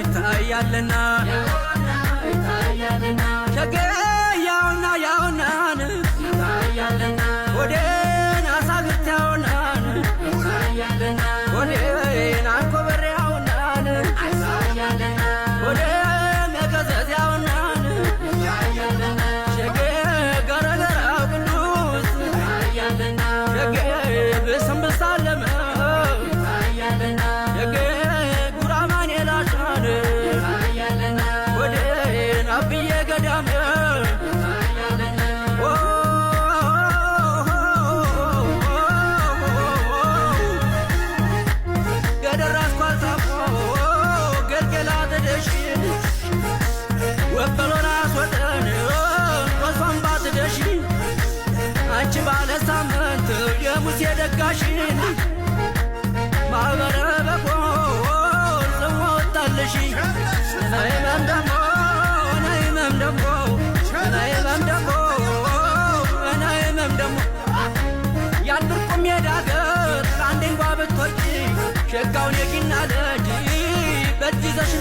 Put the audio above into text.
ይታያልና ሸገ ያውና ያውናን ይታያልና ወዴን አሳግት ያውናን ይታያልና ወዴን አንኮበር ያውናን ይታያልና ወዴን መገዘት ያውናን ይታያልና ሸገ ገረገራው ቅዱስ ይታያልና ሸገ ብስም ብሳለመ ይታያልና ሸገ ጉራማን የላሻን ይታያልና ወዴን አብዬ ገዳም ይታያልና ገደራስኳ አልታፎ ገልገላ ትደሽን ወበሎን አስወጠን ወሷን ባትደሽን አንቺ ባለ ሳምንት የሙሴ ደጋሽን ማኅበረ በቆል ጽዋ ወጣልሽ ነይመም ደሞ ነይመም ደሞ ነይመም ደሞ ነይመም ደሞ ያንድርቁ ሜዳ ገር አንዴ እንኳ ብትወጪ ሸጋውን የጊና ልጅ በእጅ ይዘሽ